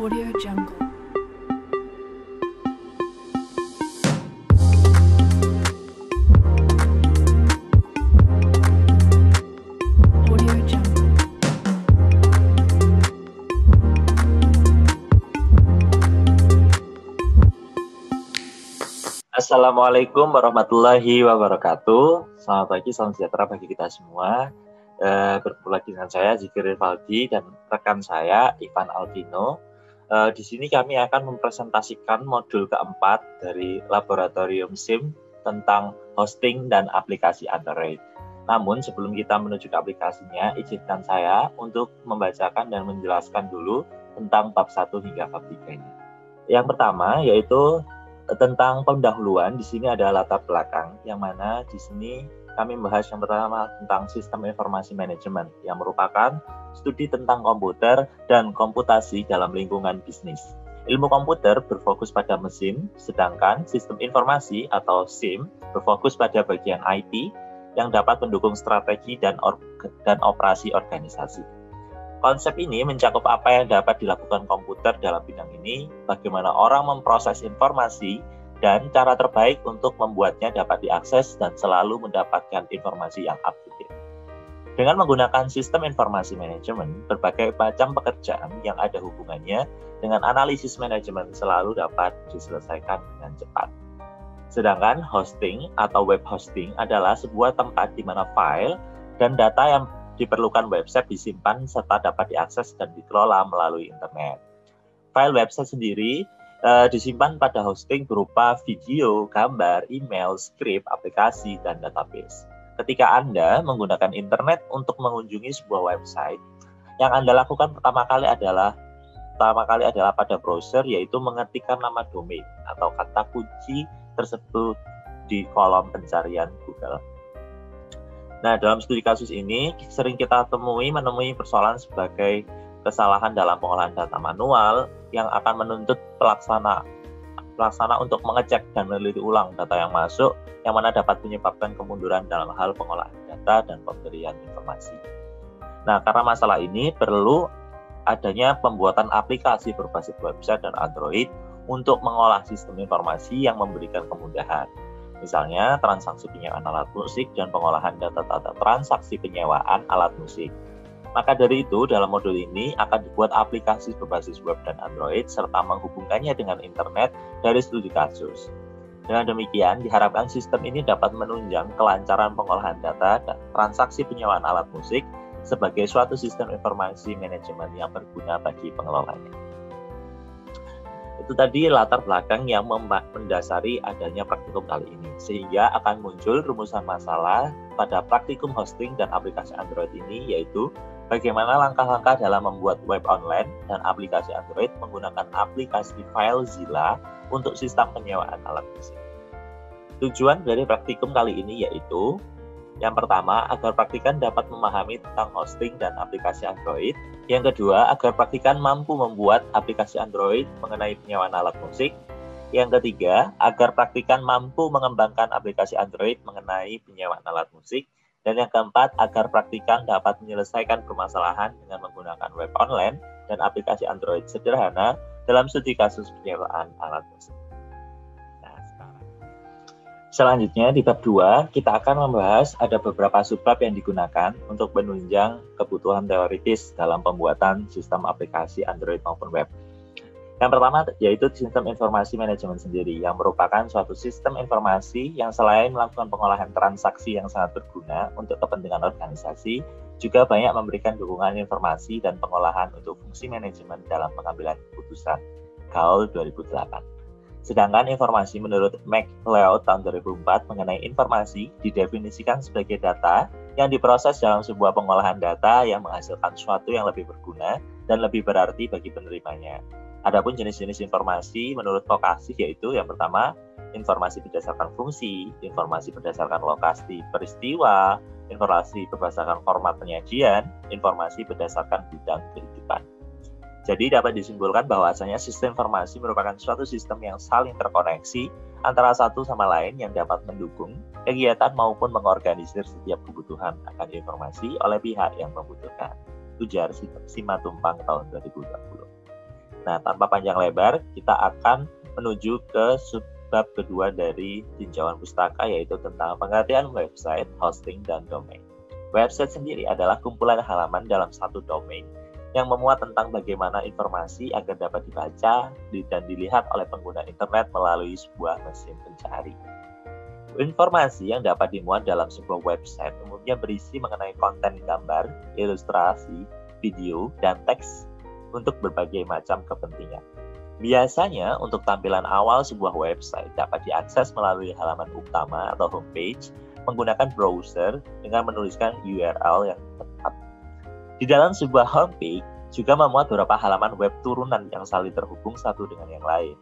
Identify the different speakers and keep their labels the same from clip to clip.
Speaker 1: Audio Jungle. Audio Jungle.
Speaker 2: Assalamualaikum warahmatullahi wabarakatuh. Selamat pagi, salam sejahtera bagi kita semua. Bertemu lagi dengan saya Zikir Rivaldi dan rekan saya Ivan Aldino. Di sini kami akan mempresentasikan modul keempat dari Laboratorium SIM tentang hosting dan aplikasi Android. Namun sebelum kita menuju ke aplikasinya, izinkan saya untuk membacakan dan menjelaskan dulu tentang bab 1 hingga bab 3-nya. Yang pertama yaitu tentang pendahuluan. Di sini ada latar belakang, yang mana di sini kami membahas yang pertama tentang sistem informasi manajemen, yang merupakan studi tentang komputer dan komputasi dalam lingkungan bisnis. Ilmu komputer berfokus pada mesin, sedangkan sistem informasi atau SIM berfokus pada bagian IT yang dapat mendukung strategi dan operasi organisasi. Konsep ini mencakup apa yang dapat dilakukan komputer dalam bidang ini, bagaimana orang memproses informasi, dan cara terbaik untuk membuatnya dapat diakses dan selalu mendapatkan informasi yang up-to-date. Dengan menggunakan sistem informasi manajemen, berbagai macam pekerjaan yang ada hubungannya dengan analisis manajemen selalu dapat diselesaikan dengan cepat. Sedangkan hosting atau web hosting adalah sebuah tempat di mana file dan data yang diperlukan website disimpan serta dapat diakses dan dikelola melalui internet. File website sendiri disimpan pada hosting berupa video, gambar, email, script, aplikasi, dan database. Ketika Anda menggunakan internet untuk mengunjungi sebuah website, yang Anda lakukan pertama kali adalah pada browser, yaitu mengetikkan nama domain atau kata kunci tersebut di kolom pencarian Google. Nah, dalam studi kasus ini sering kita menemui persoalan sebagai kesalahan dalam pengolahan data manual yang akan menuntut pelaksana untuk mengecek dan meneliti ulang data yang masuk, yang mana dapat menyebabkan kemunduran dalam hal pengolahan data dan pemberian informasi. Nah, karena masalah ini perlu adanya pembuatan aplikasi berbasis website dan Android untuk mengolah sistem informasi yang memberikan kemudahan. Misalnya, transaksi penyewaan alat musik dan pengolahan data transaksi penyewaan alat musik. Maka dari itu, dalam modul ini akan dibuat aplikasi berbasis web dan Android serta menghubungkannya dengan internet dari studi kasus. Dengan demikian, diharapkan sistem ini dapat menunjang kelancaran pengolahan data dan transaksi penyewaan alat musik sebagai suatu sistem informasi manajemen yang berguna bagi pengelolanya. Itu tadi latar belakang yang mendasari adanya praktikum kali ini, sehingga akan muncul rumusan masalah pada praktikum hosting dan aplikasi Android ini, yaitu bagaimana langkah-langkah dalam membuat web online dan aplikasi Android menggunakan aplikasi FileZilla untuk sistem penyewaan alat musik. Tujuan dari praktikum kali ini yaitu yang pertama, agar praktikan dapat memahami tentang hosting dan aplikasi Android. Yang kedua, agar praktikan mampu membuat aplikasi Android mengenai penyewaan alat musik. Yang ketiga, agar praktikan mampu mengembangkan aplikasi Android mengenai penyewaan alat musik. Dan yang keempat, agar praktikan dapat menyelesaikan permasalahan dengan menggunakan web online dan aplikasi Android sederhana dalam studi kasus penyewaan alat musik. Selanjutnya di bab 2, kita akan membahas ada beberapa subbab yang digunakan untuk menunjang kebutuhan teoritis dalam pembuatan sistem aplikasi Android maupun web. Yang pertama yaitu sistem informasi manajemen sendiri, yang merupakan suatu sistem informasi yang selain melakukan pengolahan transaksi yang sangat berguna untuk kepentingan organisasi, juga banyak memberikan dukungan informasi dan pengolahan untuk fungsi manajemen dalam pengambilan keputusan. Gaul 2008. Sedangkan informasi menurut McLeod tahun 2004 mengenai informasi didefinisikan sebagai data yang diproses dalam sebuah pengolahan data yang menghasilkan sesuatu yang lebih berguna dan lebih berarti bagi penerimanya. Adapun jenis-jenis informasi menurut lokasi yaitu yang pertama, informasi berdasarkan fungsi, informasi berdasarkan lokasi peristiwa, informasi berdasarkan format penyajian, informasi berdasarkan bidang kehidupan. Jadi dapat disimpulkan bahwasanya sistem informasi merupakan suatu sistem yang saling terkoneksi antara satu sama lain yang dapat mendukung kegiatan maupun mengorganisir setiap kebutuhan akan informasi oleh pihak yang membutuhkan. Ujar Simatupang tahun 2020. Nah, tanpa panjang lebar, kita akan menuju ke subbab kedua dari tinjauan pustaka, yaitu tentang pengertian website, hosting, dan domain. Website sendiri adalah kumpulan halaman dalam satu domain yang memuat tentang bagaimana informasi agar dapat dibaca dan dilihat oleh pengguna internet melalui sebuah mesin pencari. Informasi yang dapat dimuat dalam sebuah website umumnya berisi mengenai konten gambar, ilustrasi, video, dan teks untuk berbagai macam kepentingan. Biasanya, untuk tampilan awal sebuah website dapat diakses melalui halaman utama atau homepage menggunakan browser dengan menuliskan URL yang tepat. Di dalam sebuah homepage juga memuat beberapa halaman web turunan yang saling terhubung satu dengan yang lain.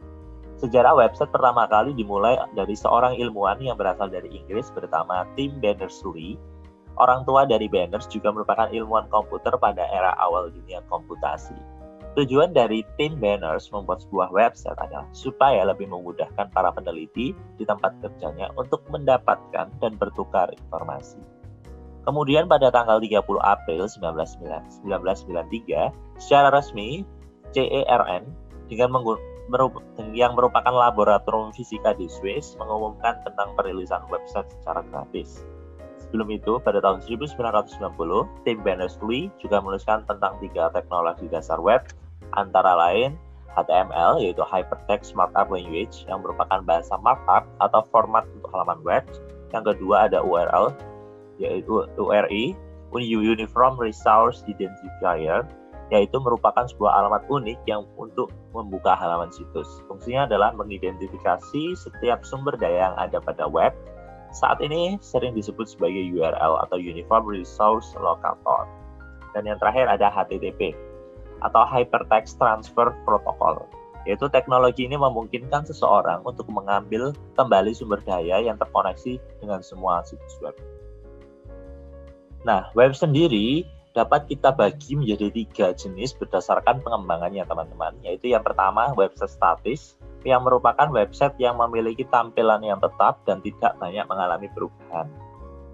Speaker 2: Sejarah website pertama kali dimulai dari seorang ilmuwan yang berasal dari Inggris bernama Tim Berners-Lee. Orang tua dari Berners juga merupakan ilmuwan komputer pada era awal dunia komputasi. Tujuan dari Tim Berners membuat sebuah website adalah supaya lebih memudahkan para peneliti di tempat kerjanya untuk mendapatkan dan bertukar informasi. Kemudian pada tanggal 30 April 1993, secara resmi CERN yang merupakan laboratorium fisika di Swiss mengumumkan tentang perilisan website secara gratis. Sebelum itu, pada tahun 1990, Tim Berners-Lee juga menuliskan tentang 3 teknologi dasar web, antara lain HTML, yaitu Hypertext Markup Language, yang merupakan bahasa markup atau format untuk halaman web. Yang kedua ada URL, yaitu URI, Uniform Resource Identifier, yaitu merupakan sebuah alamat unik yang untuk membuka halaman situs. Fungsinya adalah mengidentifikasi setiap sumber daya yang ada pada web. Saat ini sering disebut sebagai URL atau Uniform Resource Locator. Dan yang terakhir ada HTTP atau Hypertext Transfer Protocol, yaitu teknologi ini memungkinkan seseorang untuk mengambil kembali sumber daya yang terkoneksi dengan semua situs web. Nah, web sendiri dapat kita bagi menjadi 3 jenis berdasarkan pengembangannya, teman-teman. Yaitu yang pertama, website statis, yang merupakan website yang memiliki tampilan yang tetap dan tidak banyak mengalami perubahan.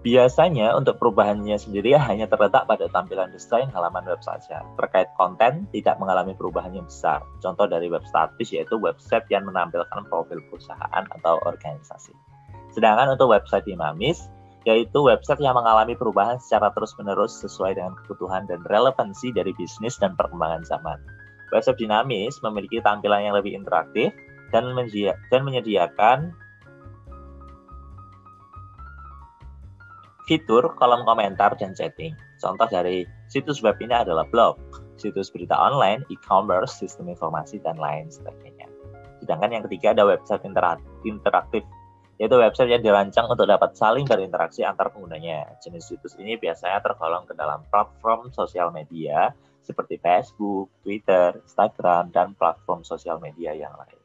Speaker 2: Biasanya untuk perubahannya sendiri hanya terletak pada tampilan desain halaman web saja. Terkait konten, tidak mengalami perubahan yang besar. Contoh dari web statis yaitu website yang menampilkan profil perusahaan atau organisasi. Sedangkan untuk website dinamis, yaitu website yang mengalami perubahan secara terus-menerus sesuai dengan kebutuhan dan relevansi dari bisnis dan perkembangan zaman. Website dinamis memiliki tampilan yang lebih interaktif dan menyediakan fitur kolom komentar dan chatting. Contoh dari situs web ini adalah blog, situs berita online, e-commerce, sistem informasi, dan lain sebagainya. Sedangkan yang ketiga ada website interaktif, yaitu website yang dirancang untuk dapat saling berinteraksi antar penggunanya. Jenis situs ini biasanya tergolong ke dalam platform sosial media seperti Facebook, Twitter, Instagram, dan platform sosial media yang lain.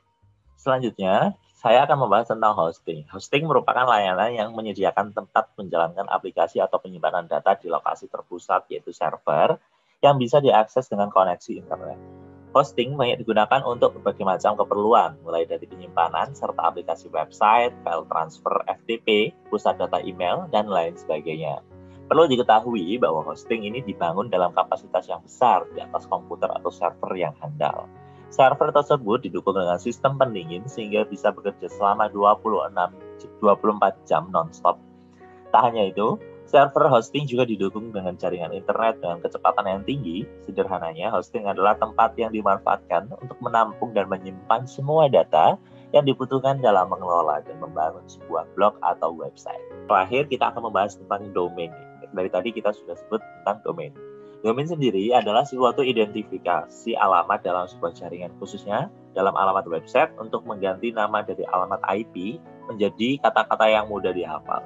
Speaker 2: Selanjutnya, saya akan membahas tentang hosting. Hosting merupakan layanan yang menyediakan tempat menjalankan aplikasi atau penyimpanan data di lokasi terpusat, yaitu server, yang bisa diakses dengan koneksi internet. Hosting banyak digunakan untuk berbagai macam keperluan, mulai dari penyimpanan serta aplikasi website, file transfer FTP, pusat data email, dan lain sebagainya. Perlu diketahui bahwa hosting ini dibangun dalam kapasitas yang besar di atas komputer atau server yang handal. Server tersebut didukung dengan sistem pendingin sehingga bisa bekerja selama 24 jam non-stop. Tak hanya itu, server hosting juga didukung dengan jaringan internet dengan kecepatan yang tinggi. Sederhananya, hosting adalah tempat yang dimanfaatkan untuk menampung dan menyimpan semua data yang dibutuhkan dalam mengelola dan membangun sebuah blog atau website. Terakhir, kita akan membahas tentang domain. Dari tadi kita sudah sebut tentang domain. Domain sendiri adalah suatu identifikasi alamat dalam sebuah jaringan, khususnya dalam alamat website untuk mengganti nama dari alamat IP menjadi kata-kata yang mudah dihafal.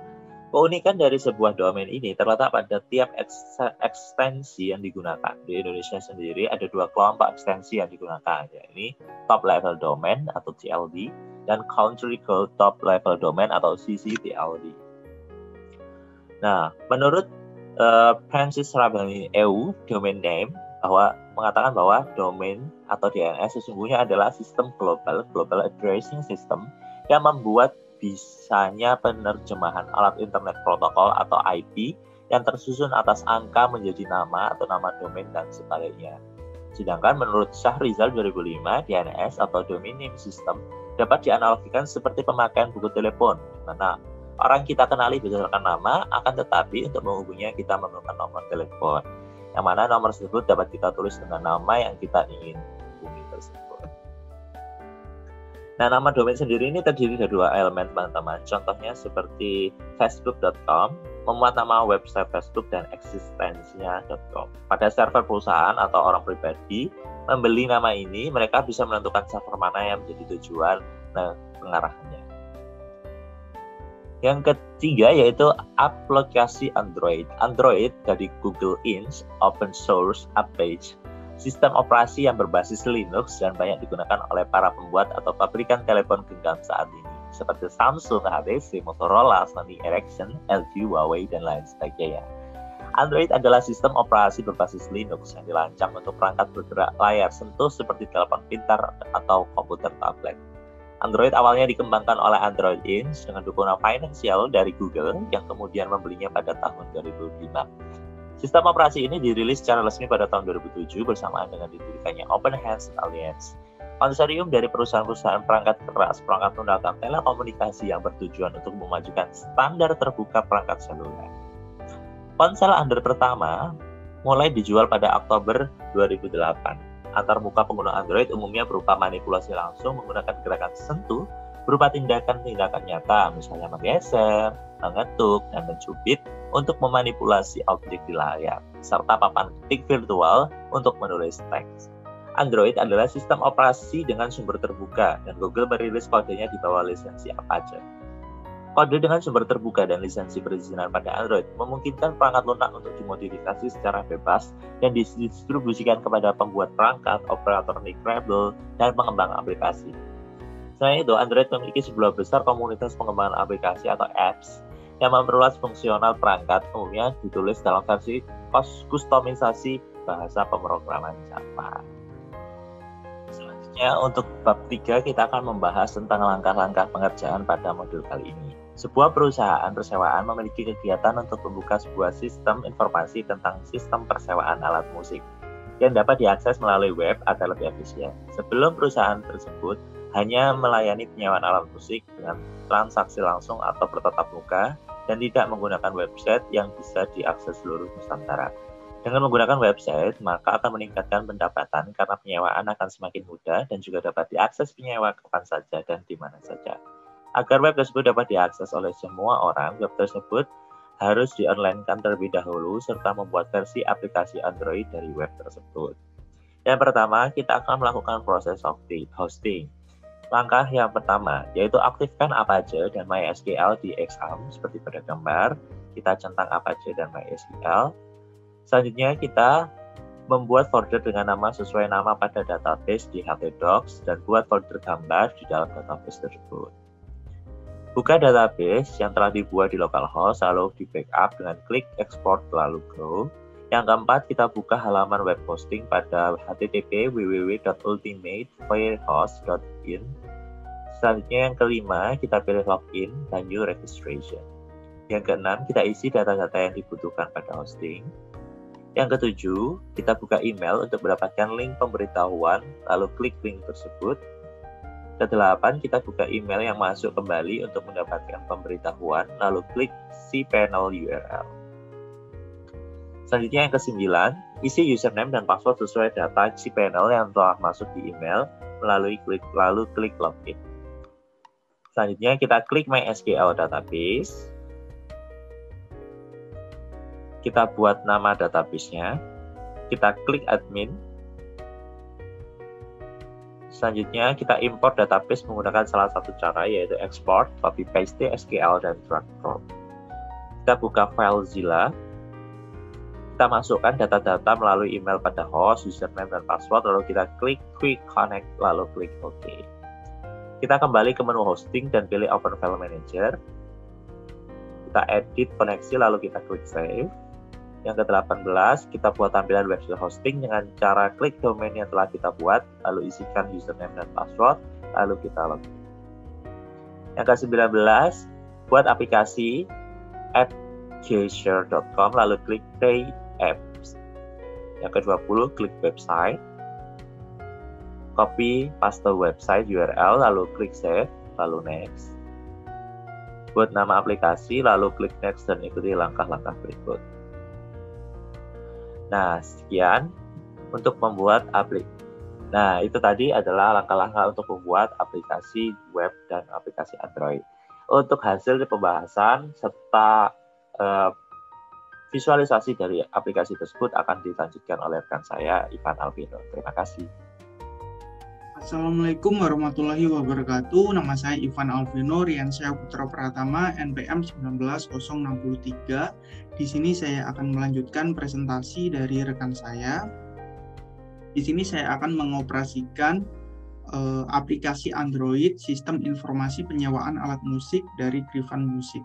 Speaker 2: Keunikan dari sebuah domain ini terletak pada tiap ekstensi yang digunakan. Di Indonesia sendiri ada 2 kelompok ekstensi yang digunakan, yaitu Top Level Domain atau TLD dan Country Code Top Level Domain atau CCTLD. Nah, menurut Francis Rabani EU Domain Name mengatakan bahwa domain atau DNS sesungguhnya adalah sistem global addressing system yang membuat bisanya penerjemahan alat internet protokol atau IP yang tersusun atas angka menjadi nama atau nama domain dan sebaliknya. Sedangkan menurut Syahrizal 2005, DNS atau Domain Name System dapat dianalogikan seperti pemakaian buku telepon, di mana orang kita kenali berdasarkan nama, akan tetapi untuk menghubunginya kita memerlukan nomor telepon, yang mana nomor tersebut dapat kita tulis dengan nama yang kita ingin hubungi tersebut. Nah, nama domain sendiri ini terdiri dari 2 elemen, teman-teman. Contohnya seperti facebook.com, memuat nama website Facebook dan eksistensinya.com. Pada server perusahaan atau orang pribadi membeli nama ini, mereka bisa menentukan server mana yang menjadi tujuan pengarahannya. Yang ketiga yaitu aplikasi Android. Android dari Google Inch, open source app page, sistem operasi yang berbasis Linux dan banyak digunakan oleh para pembuat atau pabrikan telepon genggam saat ini, seperti Samsung, HTC, Motorola, Sony Ericsson, LG, Huawei, dan lain sebagainya. Android adalah sistem operasi berbasis Linux yang dirancang untuk perangkat bergerak layar sentuh seperti telepon pintar atau komputer tablet. Android awalnya dikembangkan oleh Android Inc. dengan dukungan finansial dari Google yang kemudian membelinya pada tahun 2005. Sistem operasi ini dirilis secara resmi pada tahun 2007 bersamaan dengan didirikannya Open Hands Alliance, konsorsium dari perusahaan-perusahaan perangkat keras, perangkat lunak, dan telekomunikasi yang bertujuan untuk memajukan standar terbuka perangkat seluler. Ponsel Android pertama mulai dijual pada Oktober 2008. Antarmuka pengguna Android umumnya berupa manipulasi langsung menggunakan gerakan sentuh berupa tindakan-tindakan nyata, misalnya menggeser, mengetuk, dan mencubit untuk memanipulasi objek di layar, serta papan ketik virtual untuk menulis teks. Android adalah sistem operasi dengan sumber terbuka, dan Google merilis kodenya di bawah lisensi Apache. Kode dengan sumber terbuka dan lisensi perizinan pada Android memungkinkan perangkat lunak untuk dimodifikasi secara bebas dan didistribusikan kepada pembuat perangkat, operator nirkabel, dan pengembang aplikasi. Selain itu, Android memiliki sebelah besar komunitas pengembangan aplikasi atau apps yang memperluas fungsional perangkat, umumnya ditulis dalam versi kustomisasi bahasa pemrograman Java. Selanjutnya, untuk bab 3 kita akan membahas tentang langkah-langkah pengerjaan pada modul kali ini. Sebuah perusahaan persewaan memiliki kegiatan untuk membuka sebuah sistem informasi tentang sistem persewaan alat musik yang dapat diakses melalui web agar lebih efisien. Sebelum perusahaan tersebut hanya melayani penyewaan alat musik dengan transaksi langsung atau bertatap muka dan tidak menggunakan website yang bisa diakses seluruh Nusantara. Dengan menggunakan website, maka akan meningkatkan pendapatan karena penyewaan akan semakin mudah dan juga dapat diakses penyewa kapan saja dan di mana saja. Agar web tersebut dapat diakses oleh semua orang, web tersebut harus di-online-kan terlebih dahulu serta membuat versi aplikasi Android dari web tersebut. Yang pertama, kita akan melakukan proses hosting. Langkah yang pertama yaitu aktifkan Apache dan MySQL di Exam seperti pada gambar. Kita centang Apache dan MySQL. Selanjutnya kita membuat folder dengan nama sesuai nama pada database di htdocs dan buat folder gambar di dalam database tersebut. Buka database yang telah dibuat di localhost lalu di backup dengan klik export lalu go. Yang keempat, kita buka halaman web hosting pada http www.ultimatefirehost.in. Selanjutnya yang kelima, kita pilih login dan new registration. Yang keenam, kita isi data-data yang dibutuhkan pada hosting. Yang ketujuh, kita buka email untuk mendapatkan link pemberitahuan, lalu klik link tersebut. Kedelapan, kita buka email yang masuk kembali untuk mendapatkan pemberitahuan, lalu klik cPanel URL. Selanjutnya yang ke-9, isi username dan password sesuai data cPanel yang telah masuk di email lalu klik login. Selanjutnya kita klik MySQL database. Kita buat nama database-nya. Kita klik admin. Selanjutnya kita import database menggunakan salah satu cara yaitu export, copy paste SQL dan drag drop. Kita buka FileZilla. Kita masukkan data-data melalui email pada host, username, dan password, lalu kita klik Quick Connect, lalu klik OK. Kita kembali ke menu hosting dan pilih Open File Manager. Kita edit koneksi, lalu kita klik Save. Yang ke-18, kita buat tampilan website hosting dengan cara klik domain yang telah kita buat, lalu isikan username dan password, lalu kita login. Yang ke-19, buat aplikasi @gshare.com, lalu klik Create Apps. Yang ke-20, klik website. copy paste website URL, lalu klik save, lalu next. Buat nama aplikasi, lalu klik next dan ikuti langkah-langkah berikut. Nah, sekian untuk membuat aplikasi. Nah, itu tadi adalah langkah-langkah untuk membuat aplikasi web dan aplikasi Android. Untuk hasil pembahasan serta visualisasi dari aplikasi tersebut akan dilanjutkan oleh rekan saya, Ivan Alvino. Terima kasih.
Speaker 3: Assalamualaikum warahmatullahi wabarakatuh. Nama saya Ivan Alvino Riansyah Putra Pratama, NPM 19063. Di sini saya akan melanjutkan presentasi dari rekan saya. Di sini saya akan mengoperasikan aplikasi Android sistem informasi penyewaan alat musik dari Griffan Music.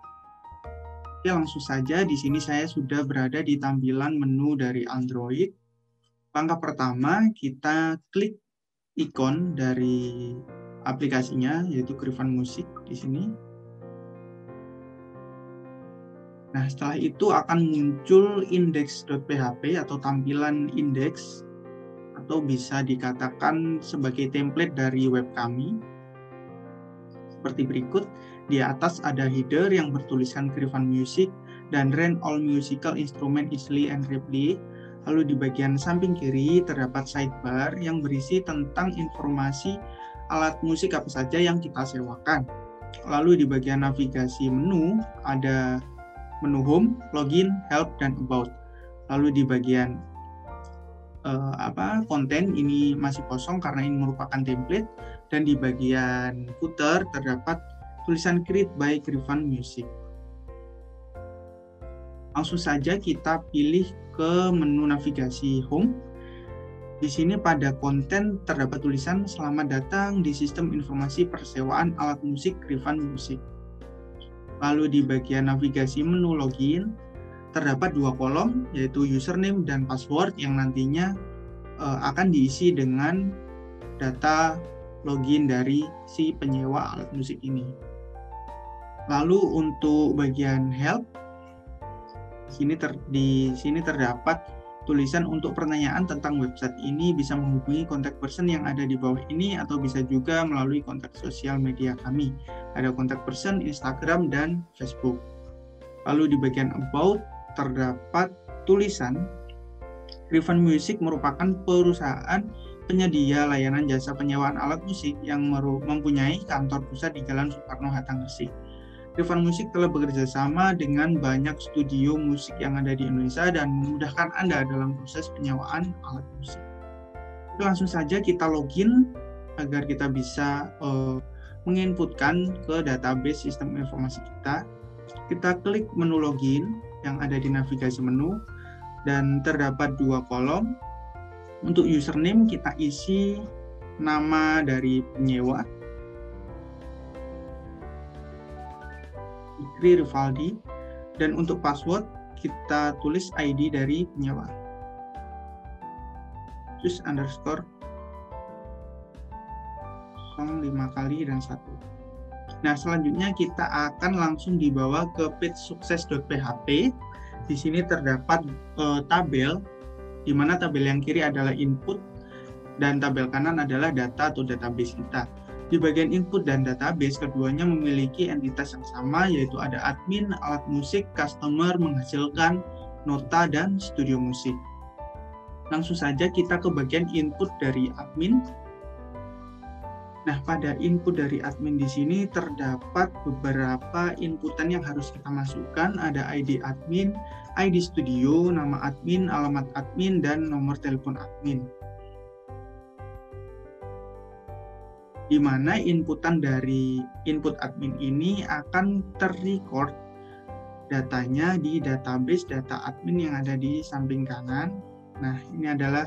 Speaker 3: Oke, langsung saja di sini saya sudah berada di tampilan menu dari Android. Langkah pertama, kita klik ikon dari aplikasinya, yaitu Griffan Music di sini. Nah, setelah itu akan muncul index.php atau tampilan indeks, atau bisa dikatakan sebagai template dari web kami. Seperti berikut, di atas ada header yang bertuliskan Griffan Music dan Run All Musical Instrument Easily and Readily. Lalu di bagian samping kiri terdapat sidebar yang berisi tentang informasi alat musik apa saja yang kita sewakan. Lalu di bagian navigasi menu ada menu Home, Login, Help, dan About. Lalu di bagian konten ini masih kosong karena ini merupakan template, dan di bagian footer terdapat tulisan Create by Griffan Music. Langsung saja kita pilih ke menu navigasi Home. Di sini pada konten terdapat tulisan Selamat datang di sistem informasi persewaan alat musik Griffan Music. Lalu di bagian navigasi menu Login terdapat dua kolom, yaitu username dan password yang nantinya akan diisi dengan data login dari si penyewa alat musik ini. Lalu untuk bagian help, di sini terdapat tulisan untuk pertanyaan tentang website ini bisa menghubungi kontak person yang ada di bawah ini, atau bisa juga melalui kontak sosial media kami. Ada kontak person, Instagram, dan Facebook. Lalu di bagian about terdapat tulisan Griffan Music merupakan perusahaan penyedia layanan jasa penyewaan alat musik yang mempunyai kantor pusat di Jalan Soekarno-Hatta, Gresik. Griffan Music telah bekerja sama dengan banyak studio musik yang ada di Indonesia dan memudahkan Anda dalam proses penyewaan alat musik. Langsung saja kita login agar kita bisa menginputkan ke database sistem informasi kita. Kita klik menu login yang ada di navigasi menu, dan terdapat dua kolom. Untuk username kita isi nama dari penyewa, Fikri Rivaldi, dan untuk password kita tulis ID dari penyewa, terus underscore 05 kali dan 1. Nah, selanjutnya kita akan langsung dibawa ke page sukses.php. Di sini terdapat tabel, di mana tabel yang kiri adalah input dan tabel kanan adalah data atau database kita. Di bagian input dan database, keduanya memiliki entitas yang sama, yaitu ada admin, alat musik, customer, menghasilkan, nota, dan studio musik. Langsung saja kita ke bagian input dari admin. Nah, pada input dari admin di sini terdapat beberapa inputan yang harus kita masukkan. Ada ID admin, ID studio, nama admin, alamat admin, dan nomor telepon admin. Di mana inputan dari input admin ini akan terrecord datanya di database data admin yang ada di samping kanan. Nah, ini adalah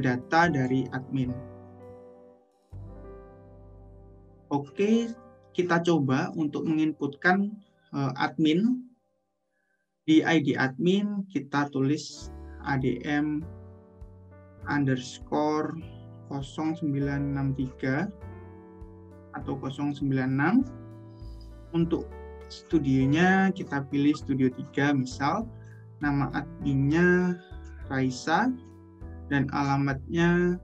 Speaker 3: data dari admin. Oke, kita coba untuk menginputkan admin. Di ID admin kita tulis adm underscore 0963 atau 096. Untuk studionya kita pilih studio 3 misal. Nama adminnya Raisa dan alamatnya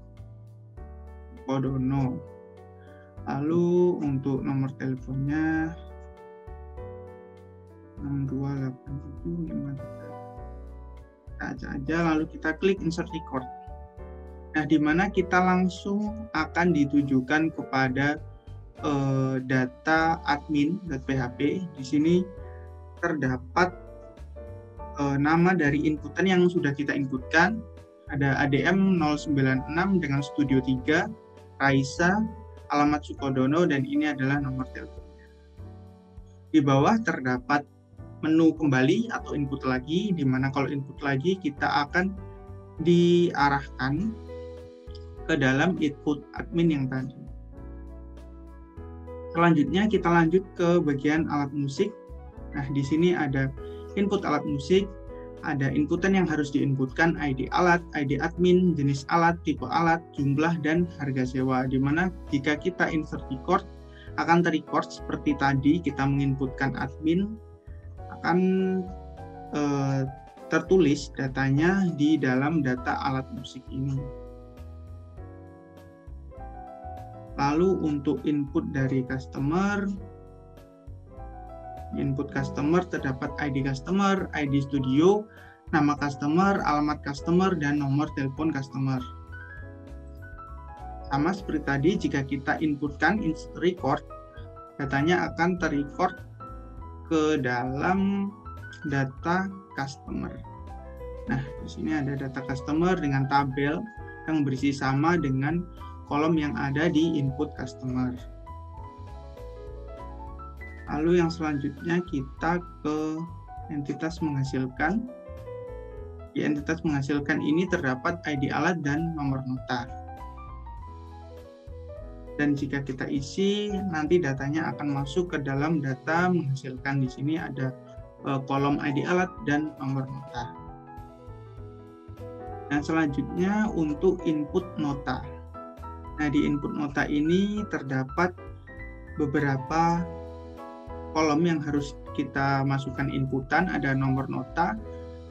Speaker 3: Sukodono. Lalu untuk nomor teleponnya 628753. Kita aja, lalu kita klik insert record. Nah, di mana kita langsung akan ditujukan kepada data admin.php. Di sini terdapat nama dari inputan yang sudah kita inputkan. Ada ADM 096 dengan Studio 3, Raisa, alamat Sukodono, dan ini adalah nomor teleponnya. Di bawah terdapat menu kembali atau input lagi, di mana kalau input lagi kita akan diarahkan ke dalam input admin yang tadi. Selanjutnya kita lanjut ke bagian alat musik. Nah, di sini ada input alat musik, ada inputan yang harus diinputkan, ID alat, ID admin, jenis alat, tipe alat, jumlah, dan harga sewa. Di mana jika kita insert record, akan ter-record seperti tadi, kita menginputkan admin, akan tertulis datanya di dalam data alat musik ini. Lalu untuk input dari customer, input customer terdapat ID customer, ID studio, nama customer, alamat customer, dan nomor telepon customer. Sama seperti tadi, jika kita inputkan insert record, datanya akan ter-record ke dalam data customer. Nah, di sini ada data customer dengan tabel yang berisi sama dengan kolom yang ada di input customer. Lalu yang selanjutnya kita ke entitas menghasilkan. Di entitas menghasilkan ini terdapat ID alat dan nomor nota. Dan jika kita isi, nanti datanya akan masuk ke dalam data menghasilkan. Di sini ada kolom ID alat dan nomor nota. Dan selanjutnya untuk input nota. Nah, di input nota ini terdapat beberapa kolom yang harus kita masukkan inputan. Ada nomor nota,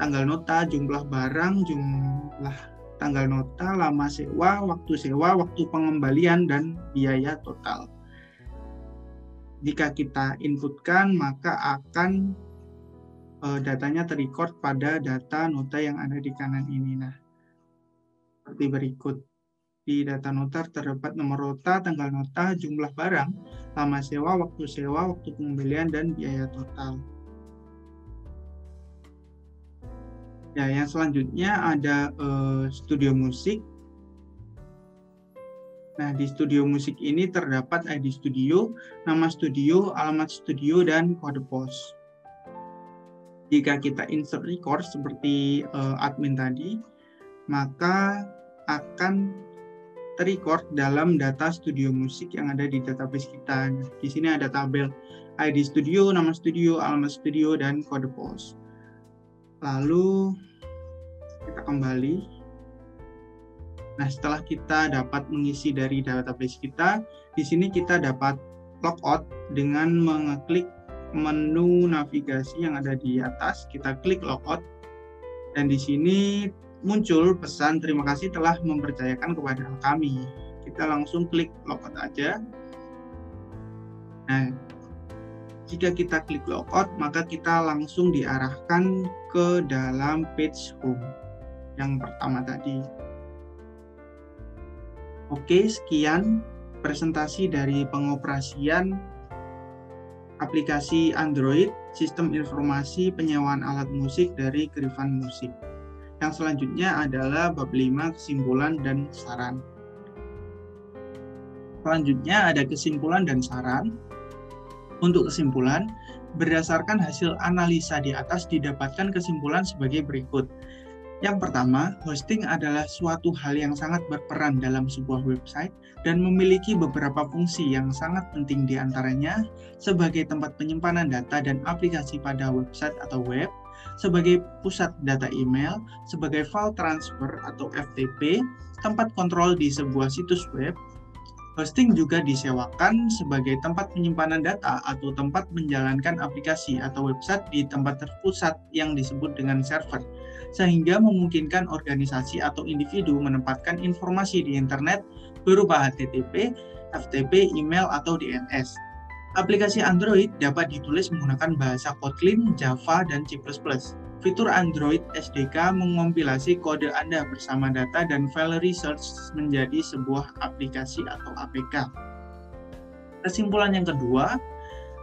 Speaker 3: tanggal nota, jumlah barang, jumlah tanggal nota, lama sewa, waktu pengembalian, dan biaya total. Jika kita inputkan, maka akan datanya ter-record pada data nota yang ada di kanan ini. Nah, seperti berikut. Di data nota terdapat nomor nota, tanggal nota, jumlah barang, lama sewa, waktu pengembalian, dan biaya total. Ya, yang selanjutnya ada studio musik. Nah, di studio musik ini terdapat ID studio, nama studio, alamat studio, dan kode pos. Jika kita insert record seperti admin tadi, maka akan ter-record dalam data studio musik yang ada di database kita. Di sini ada tabel ID studio, nama studio, alamat studio, dan kode pos. Lalu kita kembali. Nah, setelah kita dapat mengisi dari database kita, di sini kita dapat logout dengan mengeklik menu navigasi yang ada di atas. Kita klik logout, dan di sini muncul pesan terima kasih telah mempercayakan kepada kami. Kita langsung klik logout aja. Nah, jika kita klik logout, maka kita langsung diarahkan ke dalam page home yang pertama tadi. Oke, sekian presentasi dari pengoperasian aplikasi Android sistem informasi penyewaan alat musik dari Griffan Musik. Yang selanjutnya adalah bab 5 kesimpulan dan saran. Selanjutnya ada kesimpulan dan saran. Untuk kesimpulan, berdasarkan hasil analisa di atas didapatkan kesimpulan sebagai berikut. Yang pertama, hosting adalah suatu hal yang sangat berperan dalam sebuah website dan memiliki beberapa fungsi yang sangat penting diantaranya sebagai tempat penyimpanan data dan aplikasi pada website atau web, sebagai pusat data email, sebagai file transfer atau FTP, tempat kontrol di sebuah situs web, Hosting juga disewakan sebagai tempat penyimpanan data atau tempat menjalankan aplikasi atau website di tempat terpusat yang disebut dengan server, sehingga memungkinkan organisasi atau individu menempatkan informasi di internet berupa HTTP, FTP, email, atau DNS. Aplikasi Android dapat ditulis menggunakan bahasa Kotlin, Java, dan C++. Fitur Android SDK mengompilasi kode Anda bersama data dan file research menjadi sebuah aplikasi atau APK. Kesimpulan yang kedua,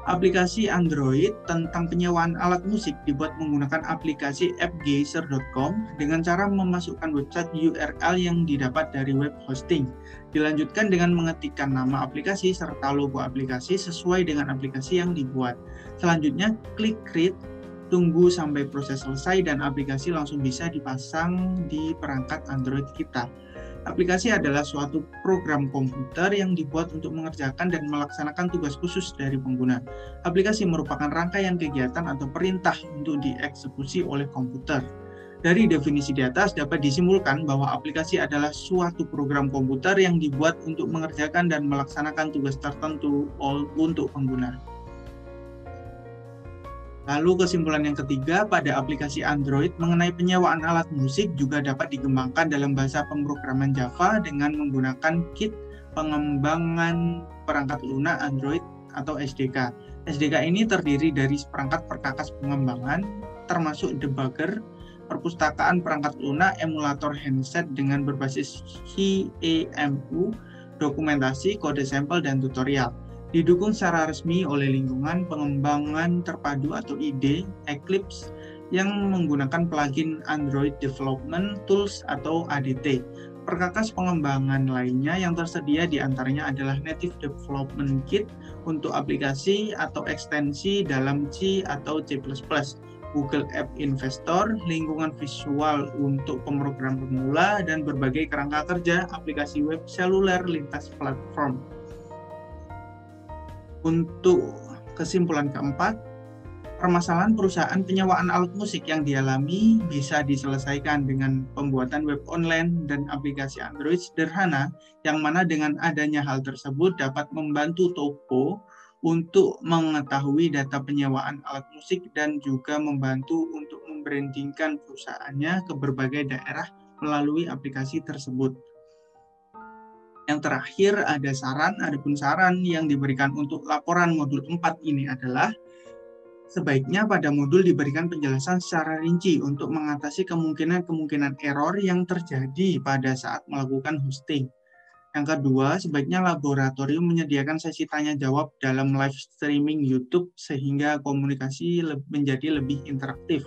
Speaker 3: aplikasi Android tentang penyewaan alat musik dibuat menggunakan aplikasi appgeyser.com dengan cara memasukkan website URL yang didapat dari web hosting. Dilanjutkan dengan mengetikkan nama aplikasi serta logo aplikasi sesuai dengan aplikasi yang dibuat. Selanjutnya, klik create, tunggu sampai proses selesai dan aplikasi langsung bisa dipasang di perangkat Android kita. Aplikasi adalah suatu program komputer yang dibuat untuk mengerjakan dan melaksanakan tugas khusus dari pengguna. Aplikasi merupakan rangkaian kegiatan atau perintah untuk dieksekusi oleh komputer. Dari definisi di atas dapat disimpulkan bahwa aplikasi adalah suatu program komputer yang dibuat untuk mengerjakan dan melaksanakan tugas tertentu untuk pengguna. Lalu kesimpulan yang ketiga, pada aplikasi Android mengenai penyewaan alat musik juga dapat dikembangkan dalam bahasa pemrograman Java dengan menggunakan kit pengembangan perangkat lunak Android atau SDK. SDK ini terdiri dari seperangkat perkakas pengembangan, termasuk debugger, perpustakaan perangkat lunak, emulator handset dengan berbasis HEMU, dokumentasi, kode sampel, dan tutorial. Didukung secara resmi oleh lingkungan pengembangan terpadu atau IDE, Eclipse, yang menggunakan plugin Android Development Tools atau ADT. Perkakas pengembangan lainnya yang tersedia diantaranya adalah Native Development Kit untuk aplikasi atau ekstensi dalam C atau C++, Google App Investor, lingkungan visual untuk pemrogram pemula, dan berbagai kerangka kerja aplikasi web seluler lintas platform. Untuk kesimpulan keempat, permasalahan perusahaan penyewaan alat musik yang dialami bisa diselesaikan dengan pembuatan web online dan aplikasi Android sederhana, yang mana dengan adanya hal tersebut dapat membantu toko untuk mengetahui data penyewaan alat musik dan juga membantu untuk membrandingkan perusahaannya ke berbagai daerah melalui aplikasi tersebut. Yang terakhir adapun saran yang diberikan untuk laporan modul 4 ini adalah sebaiknya pada modul diberikan penjelasan secara rinci untuk mengatasi kemungkinan error yang terjadi pada saat melakukan hosting. Yang kedua, sebaiknya laboratorium menyediakan sesi tanya jawab dalam live streaming YouTube sehingga komunikasi menjadi lebih interaktif.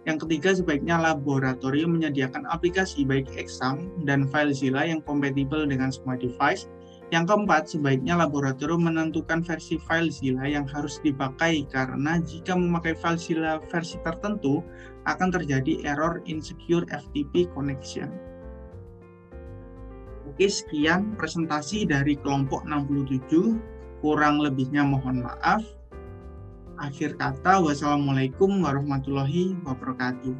Speaker 3: Yang ketiga, sebaiknya laboratorium menyediakan aplikasi baik Exam dan FileZilla yang kompatibel dengan semua device. Yang keempat, sebaiknya laboratorium menentukan versi FileZilla yang harus dipakai karena jika memakai FileZilla versi tertentu akan terjadi error insecure FTP connection. Oke, sekian presentasi dari kelompok 67. Kurang lebihnya mohon maaf. Akhir kata, wassalamualaikum warahmatullahi wabarakatuh.